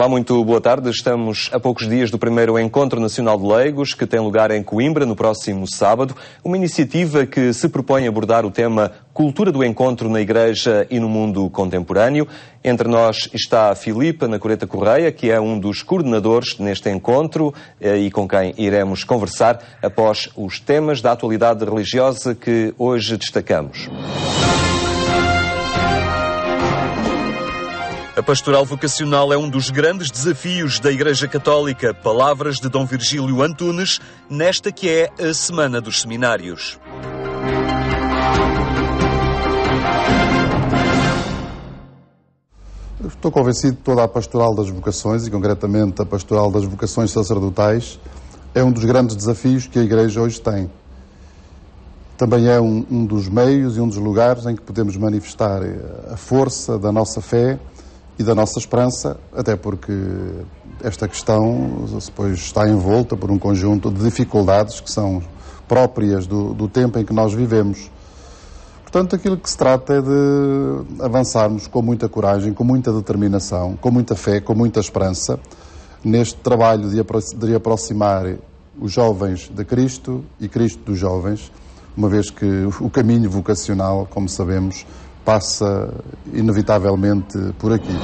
Olá, muito boa tarde. Estamos a poucos dias do primeiro Encontro Nacional de Leigos, que tem lugar em Coimbra no próximo sábado. Uma iniciativa que se propõe abordar o tema Cultura do Encontro na Igreja e no Mundo Contemporâneo. Entre nós está a Filipe Anacoreta Correia, que é um dos coordenadores neste encontro e com quem iremos conversar após os temas da atualidade religiosa que hoje destacamos. A pastoral vocacional é um dos grandes desafios da Igreja Católica. Palavras de Dom Virgílio Antunes, nesta que é a Semana dos Seminários. Estou convencido que toda a pastoral das vocações, e concretamente a pastoral das vocações sacerdotais, é um dos grandes desafios que a Igreja hoje tem. Também é um dos meios e um dos lugares em que podemos manifestar a força da nossa fé e da nossa esperança, até porque esta questão depois está envolta por um conjunto de dificuldades que são próprias do tempo em que nós vivemos. Portanto, aquilo que se trata é de avançarmos com muita coragem, com muita determinação, com muita fé, com muita esperança, neste trabalho de aproximar os jovens de Cristo e Cristo dos jovens, uma vez que o caminho vocacional, como sabemos, passa inevitavelmente por aqui.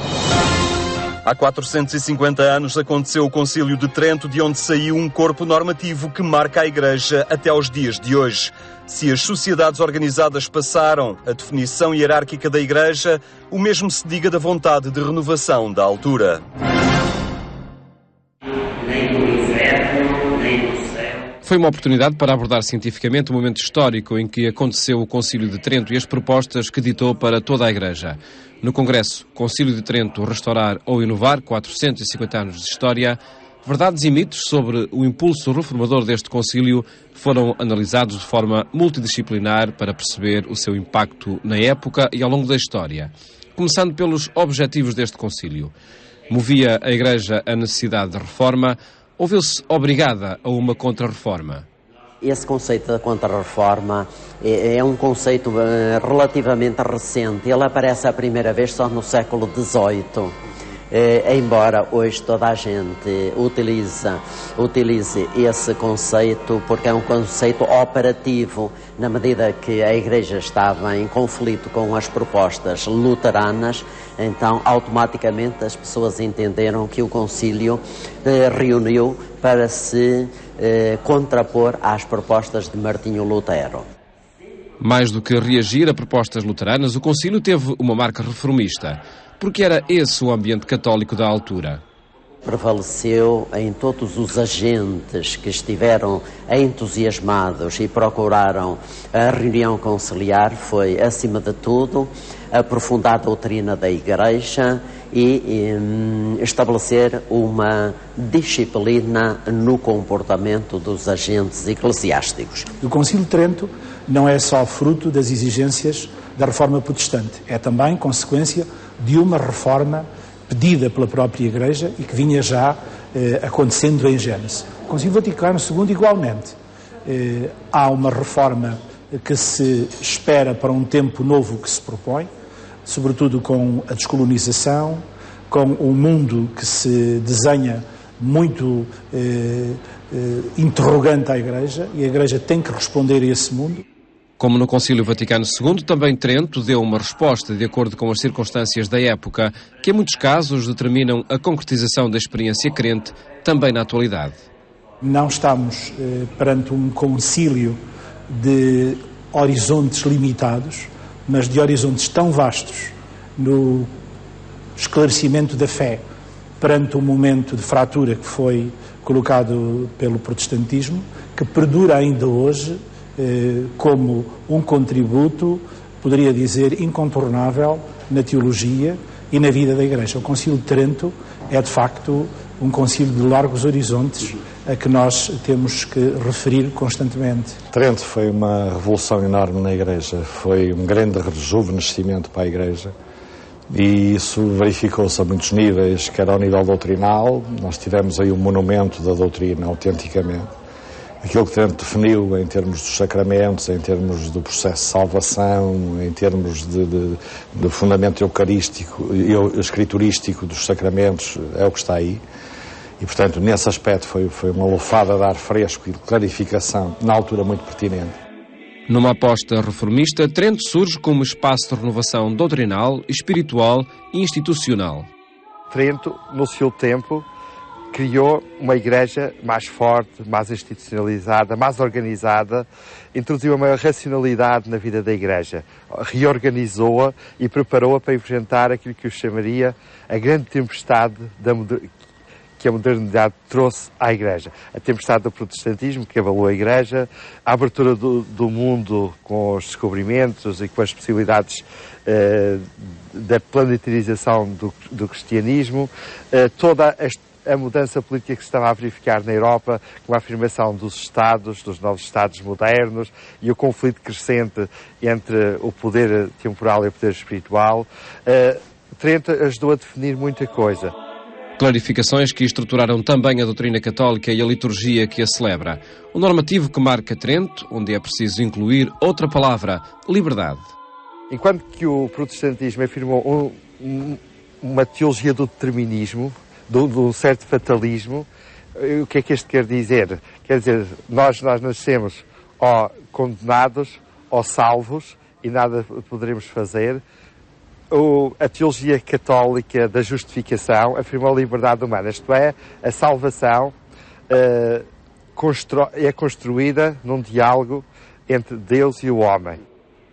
Há 450 anos aconteceu o Concílio de Trento, de onde saiu um corpo normativo que marca a Igreja até aos dias de hoje. Se as sociedades organizadas passaram a definição hierárquica da Igreja, o mesmo se diga da vontade de renovação da altura. Foi uma oportunidade para abordar cientificamente o momento histórico em que aconteceu o Concílio de Trento e as propostas que ditou para toda a Igreja. No Congresso, Concílio de Trento, Restaurar ou Inovar, 450 anos de história, verdades e mitos sobre o impulso reformador deste concílio foram analisados de forma multidisciplinar para perceber o seu impacto na época e ao longo da história. Começando pelos objetivos deste concílio. Movia a Igreja a necessidade de reforma, ou viu-se obrigada a uma contra-reforma? Esse conceito da contra-reforma é um conceito relativamente recente. Ele aparece a primeira vez só no século XVIII. Embora hoje toda a gente utilize esse conceito, porque é um conceito operativo, na medida que a Igreja estava em conflito com as propostas luteranas, então automaticamente as pessoas entenderam que o concílio reuniu para se contrapor às propostas de Martinho Lutero. Mais do que reagir a propostas luteranas, o concílio teve uma marca reformista, porque era esse o ambiente católico da altura. Prevaleceu em todos os agentes que estiveram entusiasmados e procuraram a reunião conciliar, foi, acima de tudo, aprofundar a doutrina da Igreja e estabelecer uma disciplina no comportamento dos agentes eclesiásticos. O Concílio de Trento não é só fruto das exigências da reforma protestante, é também consequência de uma reforma pedida pela própria Igreja e que vinha já acontecendo em Gênesis. O Concílio Vaticano II, igualmente, há uma reforma que se espera para um tempo novo que se propõe, sobretudo com a descolonização, com um mundo que se desenha muito interrogante à Igreja, e a Igreja tem que responder a esse mundo. Como no Concílio Vaticano II, também Trento deu uma resposta de acordo com as circunstâncias da época, que em muitos casos determinam a concretização da experiência crente, também na atualidade. Não estamos perante um concílio de horizontes limitados, mas de horizontes tão vastos no esclarecimento da fé perante um momento de fratura que foi colocado pelo protestantismo, que perdura ainda hoje como um contributo, poderia dizer, incontornável na teologia e na vida da Igreja. O Concílio de Trento é, de facto, um concílio de largos horizontes a que nós temos que referir constantemente. Trento foi uma revolução enorme na Igreja, foi um grande rejuvenescimento para a Igreja e isso verificou-se a muitos níveis, quer ao nível doutrinal, nós tivemos aí um monumento da doutrina autenticamente, aquilo que Trento definiu em termos dos sacramentos, em termos do processo de salvação, em termos de fundamento eucarístico e escriturístico dos sacramentos, é o que está aí. E, portanto, nesse aspecto foi uma lufada de ar fresco e de clarificação, na altura muito pertinente. Numa aposta reformista, Trento surge como espaço de renovação doutrinal, espiritual e institucional. Trento, no seu tempo, criou uma igreja mais forte, mais institucionalizada, mais organizada, introduziu uma racionalidade na vida da igreja, reorganizou-a e preparou-a para enfrentar aquilo que eu chamaria a grande tempestade que a modernidade trouxe à igreja. A tempestade do protestantismo que abalou a igreja, a abertura do mundo com os descobrimentos e com as possibilidades da planetarização do cristianismo, toda a mudança política que se estava a verificar na Europa, com a afirmação dos Estados, dos novos Estados modernos e o conflito crescente entre o poder temporal e o poder espiritual, Trento ajudou a definir muita coisa. Clarificações que estruturaram também a doutrina católica e a liturgia que a celebra. O normativo que marca Trento, onde é preciso incluir outra palavra, liberdade. Enquanto que o protestantismo afirmou uma teologia do determinismo, de um certo fatalismo, o que é que isto quer dizer? Quer dizer, nós nascemos ou condenados ou salvos e nada poderemos fazer. A teologia católica da justificação afirma a liberdade humana, isto é, a salvação é construída num diálogo entre Deus e o homem.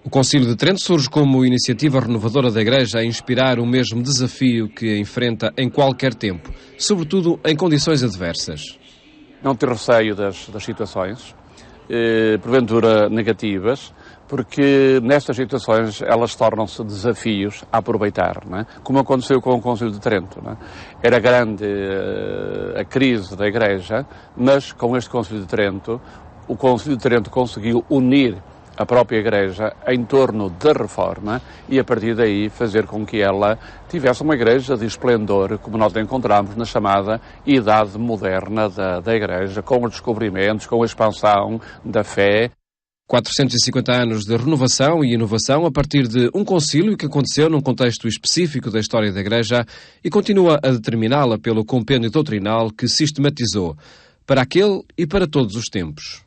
O Concílio de Trento surge como iniciativa renovadora da Igreja a inspirar o mesmo desafio que enfrenta em qualquer tempo, sobretudo em condições adversas. Não ter receio das situações, porventura negativas, porque nestas situações elas tornam-se desafios a aproveitar, não é? Como aconteceu com o Concílio de Trento. Não é? Era grande a crise da Igreja, mas com este Concílio de Trento, o Concílio de Trento conseguiu unir a própria Igreja em torno da reforma e a partir daí fazer com que ela tivesse uma Igreja de esplendor, como nós encontramos na chamada Idade Moderna da Igreja, com os descobrimentos, com a expansão da fé. 450 anos de renovação e inovação a partir de um concílio que aconteceu num contexto específico da história da Igreja e continua a determiná-la pelo compêndio doutrinal que sistematizou, para aquele e para todos os tempos.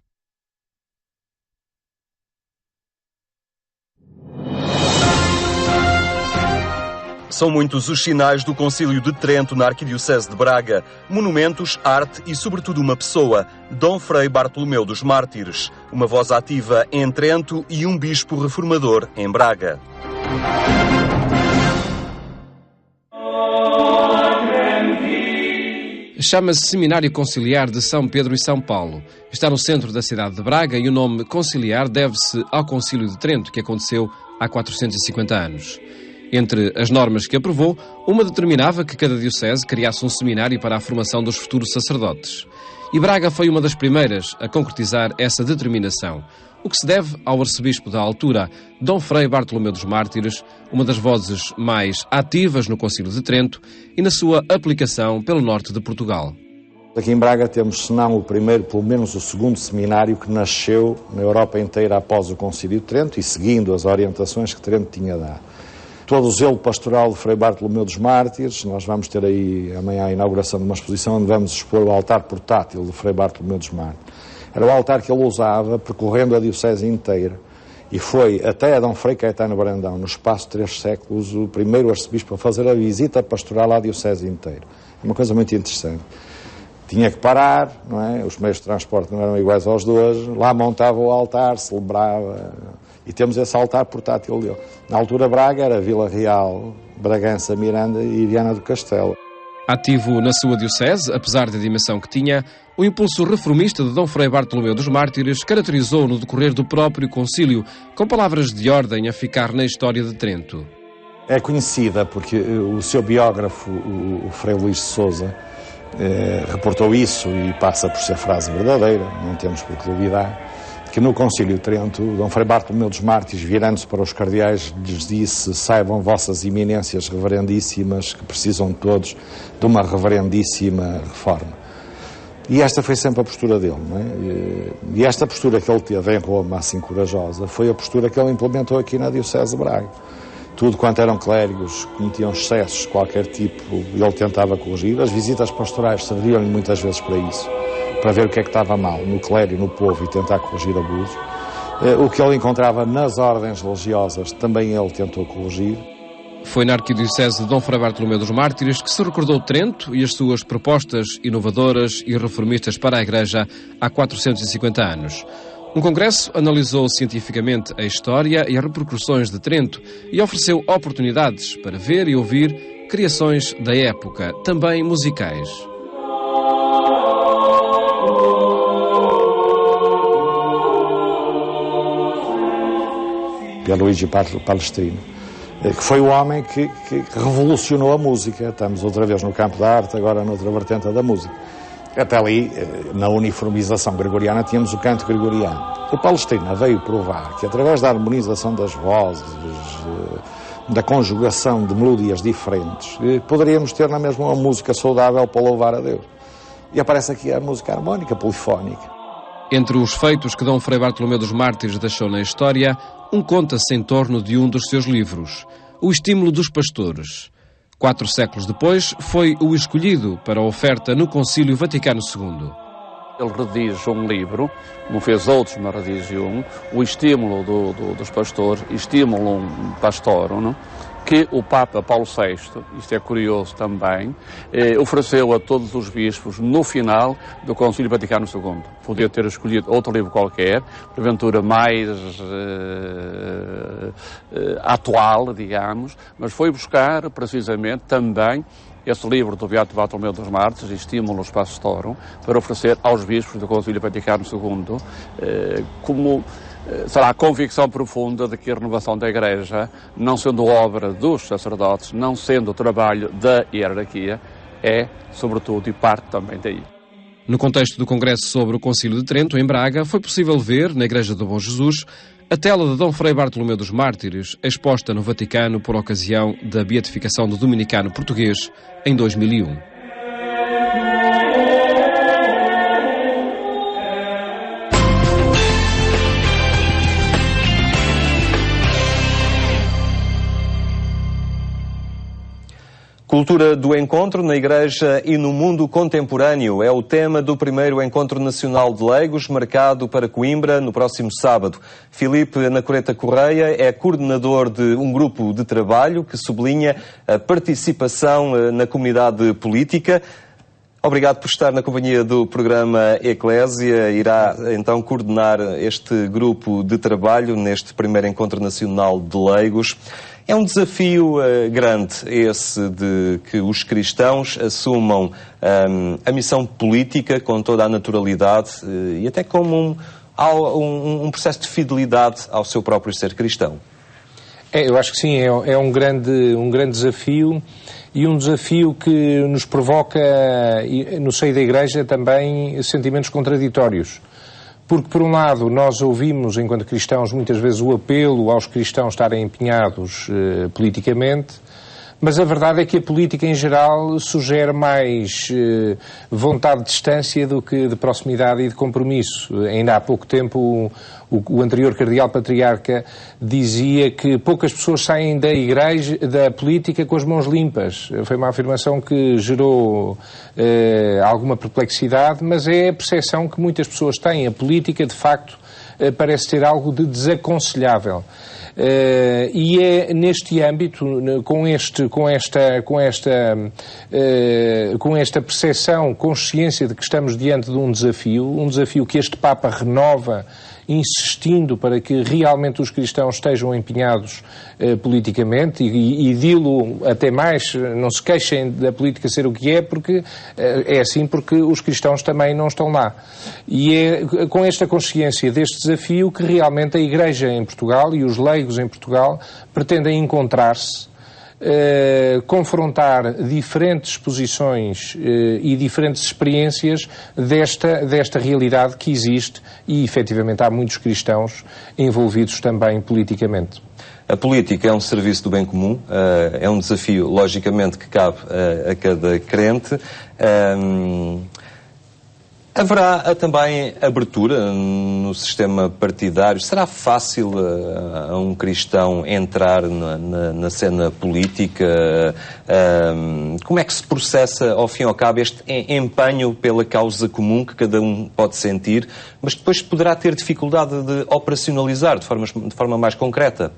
São muitos os sinais do Concílio de Trento na Arquidiocese de Braga. Monumentos, arte e, sobretudo, uma pessoa. Dom Frei Bartolomeu dos Mártires. Uma voz ativa em Trento e um bispo reformador em Braga. Chama-se Seminário Conciliar de São Pedro e São Paulo. Está no centro da cidade de Braga e o nome conciliar deve-se ao Concílio de Trento, que aconteceu há 450 anos. Entre as normas que aprovou, uma determinava que cada diocese criasse um seminário para a formação dos futuros sacerdotes. E Braga foi uma das primeiras a concretizar essa determinação, o que se deve ao arcebispo da altura, Dom Frei Bartolomeu dos Mártires, uma das vozes mais ativas no Concílio de Trento e na sua aplicação pelo norte de Portugal. Aqui em Braga temos, se não o primeiro, pelo menos o segundo seminário que nasceu na Europa inteira após o Concílio de Trento e seguindo as orientações que Trento tinha dado. Todo o zelo pastoral de Frei Bartolomeu dos Mártires, nós vamos ter aí amanhã a inauguração de uma exposição onde vamos expor o altar portátil de Frei Bartolomeu dos Mártires. Era o altar que ele usava percorrendo a diocese inteira e foi até a Dom Frei Caetano Brandão, no espaço de 3 séculos, o primeiro arcebispo a fazer a visita pastoral à diocese inteira. É uma coisa muito interessante. Tinha que parar, não é? Os meios de transporte não eram iguais aos de hoje, lá montava o altar, celebrava. E temos esse altar portátil dele. Na altura, Braga era Vila Real, Bragança, Miranda e Viana do Castelo. Ativo na sua diocese, apesar da dimensão que tinha, o impulso reformista de Dom Frei Bartolomeu dos Mártires caracterizou no decorrer do próprio concílio, com palavras de ordem a ficar na história de Trento. É conhecida porque o seu biógrafo, o Frei Luís de Sousa, reportou isso e passa por ser frase verdadeira, não temos por que duvidar, que no Concílio de Trento, Dom Frei Bartolomeu dos Mártires, virando-se para os cardeais, lhes disse: saibam vossas eminências reverendíssimas que precisam todos de uma reverendíssima reforma. E esta foi sempre a postura dele, não é? E esta postura que ele teve em Roma, assim corajosa, foi a postura que ele implementou aqui na Diocese de Braga. Tudo quanto eram clérigos, cometiam excessos de qualquer tipo, ele tentava corrigir. As visitas pastorais serviam-lhe muitas vezes para isso, para ver o que é que estava mal no clero e no povo e tentar corrigir abusos. O que ele encontrava nas ordens religiosas, também ele tentou corrigir. Foi na Arquidiocese de Dom Frei Bartolomeu dos Mártires que se recordou Trento e as suas propostas inovadoras e reformistas para a Igreja há 450 anos. Um congresso analisou cientificamente a história e as repercussões de Trento e ofereceu oportunidades para ver e ouvir criações da época, também musicais. Pierluigi Palestrino, que foi o homem que revolucionou a música. Estamos outra vez no campo da arte, agora noutra vertente da música. Até ali, na uniformização gregoriana, tínhamos o canto gregoriano. O Palestrina veio provar que, através da harmonização das vozes, da conjugação de melodias diferentes, poderíamos ter na mesma uma música saudável para louvar a Deus. E aparece aqui a música harmónica, polifónica. Entre os feitos que Dom Frei Bartolomeu dos Mártires deixou na história, conta-se em torno de um dos seus livros, O Estímulo dos Pastores. 4 séculos depois, foi o escolhido para a oferta no Concílio Vaticano II. Ele redige um livro, como fez outros, mas redige O Estímulo dos Pastores, Estímulo Pastorum, não? Que o Papa Paulo VI, isto é curioso também, ofereceu a todos os bispos no final do Concílio Vaticano II. Podia ter escolhido outro livro qualquer, porventura mais atual, digamos, mas foi buscar precisamente também esse livro do Beato Bartolomeu dos Mártires, Estímulos Pastorum, para oferecer aos bispos do Concílio Vaticano II como será a convicção profunda de que a renovação da Igreja, não sendo obra dos sacerdotes, não sendo o trabalho da hierarquia, é, sobretudo, e parte também daí. No contexto do Congresso sobre o Concílio de Trento, em Braga, foi possível ver, na Igreja do Bom Jesus, a tela de Dom Frei Bartolomeu dos Mártires, exposta no Vaticano por ocasião da beatificação do dominicano português em 2001. Cultura do encontro na Igreja e no mundo contemporâneo é o tema do primeiro Encontro Nacional de Leigos, marcado para Coimbra no próximo sábado. Filipe Anacoreta Correia é coordenador de um grupo de trabalho que sublinha a participação na comunidade política. Obrigado por estar na companhia do programa Eclésia. Irá então coordenar este grupo de trabalho neste primeiro Encontro Nacional de Leigos. É um desafio grande esse de que os cristãos assumam a missão política com toda a naturalidade e até como um processo de fidelidade ao seu próprio ser cristão. Eu acho que sim, é um grande desafio e um desafio que nos provoca no seio da Igreja também sentimentos contraditórios. Porque, por um lado, nós ouvimos, enquanto cristãos, muitas vezes o apelo aos cristãos estarem empenhados politicamente, mas a verdade é que a política, em geral, sugere mais vontade de distância do que de proximidade e de compromisso. Ainda há pouco tempo, o anterior cardeal patriarca dizia que poucas pessoas saem da Igreja, da política, com as mãos limpas. Foi uma afirmação que gerou alguma perplexidade, mas é a percepção que muitas pessoas têm. A política, de facto, parece ter algo de desaconselhável. E é neste âmbito, com esta percepção, consciência de que estamos diante de um desafio que este Papa renova, insistindo para que realmente os cristãos estejam empenhados politicamente e dilo até mais, não se queixem da política ser o que é, porque é assim porque os cristãos também não estão lá. E é com esta consciência deste desafio que realmente a Igreja em Portugal e os leigos em Portugal pretendem encontrar-se, confrontar diferentes posições e diferentes experiências desta realidade que existe e, efetivamente, há muitos cristãos envolvidos também politicamente. A política é um serviço do bem comum, é um desafio, logicamente, que cabe a cada crente. Haverá também abertura no sistema partidário? Será fácil a um cristão entrar na cena política? Como é que se processa, ao fim e ao cabo, este empenho pela causa comum que cada um pode sentir, mas depois poderá ter dificuldade de operacionalizar de forma mais concreta?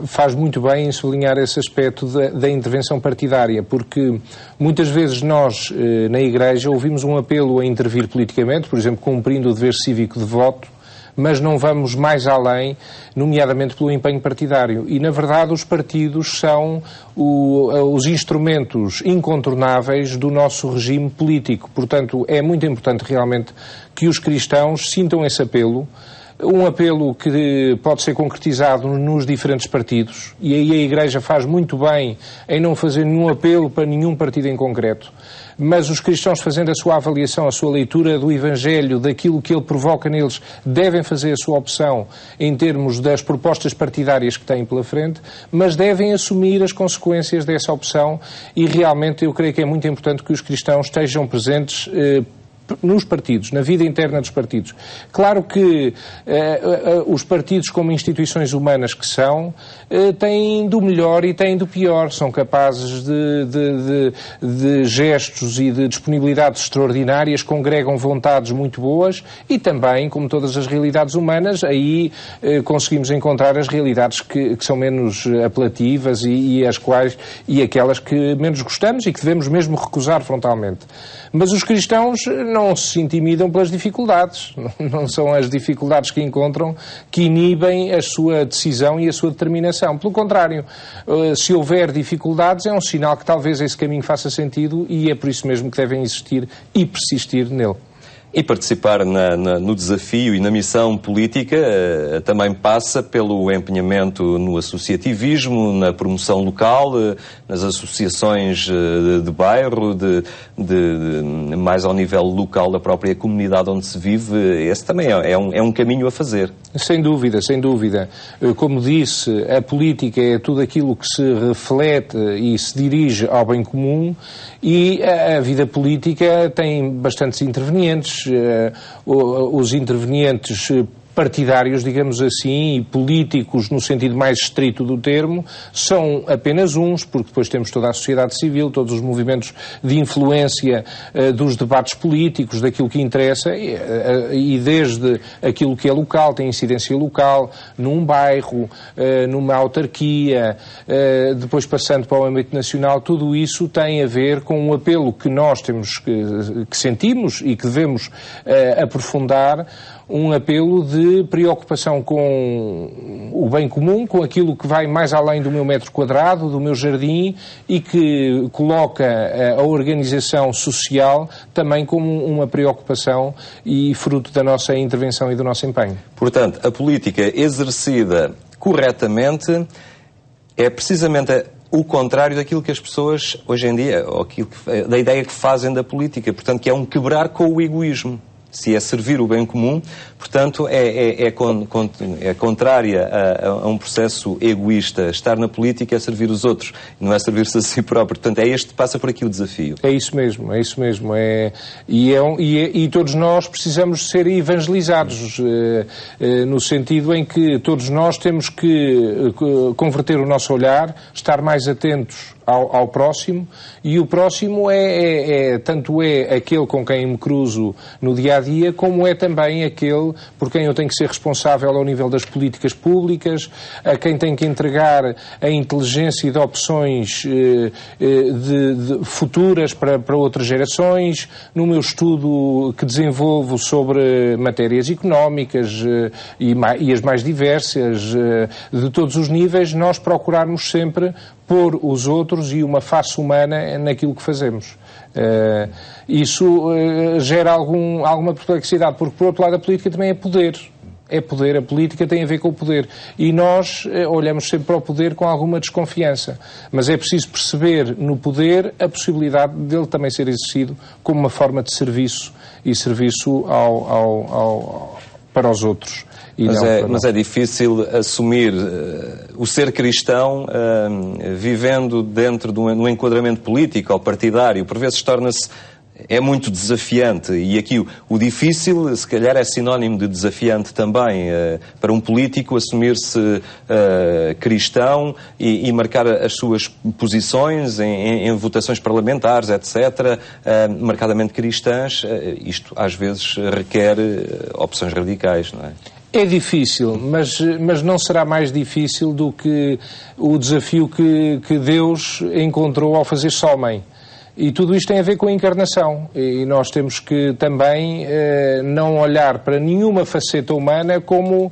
Faz muito bem em sublinhar esse aspecto da intervenção partidária, porque muitas vezes nós, na Igreja, ouvimos um apelo a intervir politicamente, por exemplo, cumprindo o dever cívico de voto, mas não vamos mais além, nomeadamente pelo empenho partidário. E, na verdade, os partidos são os instrumentos incontornáveis do nosso regime político. Portanto, é muito importante realmente que os cristãos sintam esse apelo, um apelo que pode ser concretizado nos diferentes partidos, e aí a Igreja faz muito bem em não fazer nenhum apelo para nenhum partido em concreto, mas os cristãos, fazendo a sua avaliação, a sua leitura do Evangelho, daquilo que ele provoca neles, devem fazer a sua opção em termos das propostas partidárias que têm pela frente, mas devem assumir as consequências dessa opção, e realmente eu creio que é muito importante que os cristãos estejam presentes nos partidos, na vida interna dos partidos. Claro que os partidos, como instituições humanas que são, têm do melhor e têm do pior. São capazes de gestos e de disponibilidades extraordinárias, congregam vontades muito boas e também, como todas as realidades humanas, aí conseguimos encontrar as realidades que são menos apelativas e aquelas que menos gostamos e que devemos mesmo recusar frontalmente. Mas os cristãos não se intimidam pelas dificuldades. Não são as dificuldades que encontram que inibem a sua decisão e a sua determinação. Pelo contrário, se houver dificuldades, é um sinal que talvez esse caminho faça sentido e é por isso mesmo que devem existir e persistir nele. E participar no desafio e na missão política também passa pelo empenhamento no associativismo, na promoção local, nas associações de bairro, mais ao nível local da própria comunidade onde se vive. Esse também é um caminho a fazer. Sem dúvida, sem dúvida. Como disse, a política é tudo aquilo que se reflete e se dirige ao bem comum, e a vida política tem bastantes intervenientes. Os intervenientes partidários, digamos assim, e políticos no sentido mais estrito do termo, são apenas uns, porque depois temos toda a sociedade civil, todos os movimentos de influência dos debates políticos, daquilo que interessa, e desde aquilo que é local, tem incidência local, num bairro, numa autarquia, depois passando para o âmbito nacional, tudo isso tem a ver com um apelo que nós temos, que sentimos e que devemos aprofundar, um apelo de preocupação com o bem comum, com aquilo que vai mais além do meu metro quadrado, do meu jardim, e que coloca a organização social também como uma preocupação e fruto da nossa intervenção e do nosso empenho. Portanto, a política exercida corretamente é precisamente o contrário daquilo que as pessoas hoje em dia, ou da ideia que fazem da política, portanto, que é um quebrar com o egoísmo. Se é servir o bem comum, portanto, é contrária a um processo egoísta. Estar na política é servir os outros, não é servir-se a si próprio. Portanto, passa por aqui o desafio. É isso mesmo, é isso mesmo. E todos nós precisamos ser evangelizados, no sentido em que todos nós temos que converter o nosso olhar, estar mais atentos ao próximo, e o próximo tanto é aquele com quem me cruzo no dia-a-dia, como é também aquele por quem eu tenho que ser responsável ao nível das políticas públicas, a quem tenho que entregar a inteligência de opções futuras para outras gerações, no meu estudo que desenvolvo sobre matérias económicas e as mais diversas, de todos os níveis, nós procurarmos sempre pôr os outros e uma face humana naquilo que fazemos. Isso gera alguma perplexidade, porque, por outro lado, a política também é poder. É poder, a política tem a ver com o poder. E nós olhamos sempre para o poder com alguma desconfiança. Mas é preciso perceber no poder a possibilidade dele também ser exercido como uma forma de serviço, e serviço para os outros. Mas é difícil assumir o ser cristão vivendo dentro de um enquadramento político ou partidário. Por vezes torna-se é muito desafiante, e aqui o difícil, se calhar, é sinónimo de desafiante também, para um político assumir-se cristão e marcar as suas posições em votações parlamentares, etc., marcadamente cristãs. Isto às vezes requer opções radicais, não é? É difícil, mas não será mais difícil do que o desafio que Deus encontrou ao fazer-se homem. E tudo isto tem a ver com a encarnação. E nós temos que também não olhar para nenhuma faceta humana como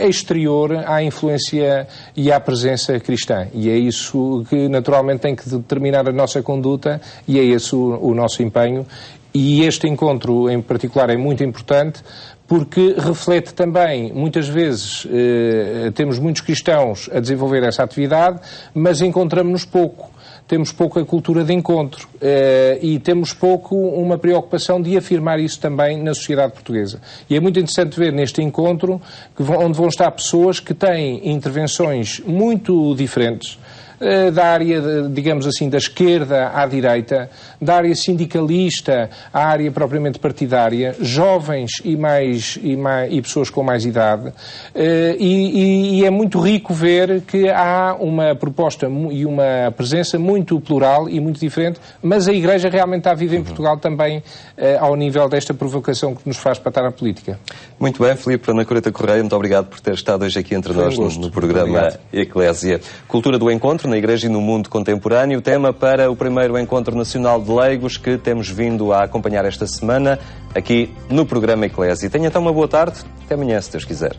exterior à influência e à presença cristã. E é isso que naturalmente tem que determinar a nossa conduta, e é esse o nosso empenho. E este encontro em particular é muito importante, porque reflete também, muitas vezes, temos muitos cristãos a desenvolver essa atividade, mas encontramos-nos pouco. Temos pouca cultura de encontro e temos pouco uma preocupação de afirmar isso também na sociedade portuguesa. E é muito interessante ver neste encontro onde vão estar pessoas que têm intervenções muito diferentes, da área, digamos assim, da esquerda à direita, da área sindicalista à área propriamente partidária, jovens e pessoas com mais idade, e é muito rico ver que há uma proposta e uma presença muito plural e muito diferente, mas a Igreja realmente está viva em Portugal também ao nível desta provocação que nos faz para estar na política. Muito bem, Filipe Ana Coreta Correia, muito obrigado por ter estado hoje aqui entre nós no programa Eclésia. Cultura do encontro na Igreja e no mundo contemporâneo, tema para o primeiro Encontro Nacional de Leigos que temos vindo a acompanhar esta semana aqui no programa Eclésia. Tenha então uma boa tarde, até amanhã, se Deus quiser.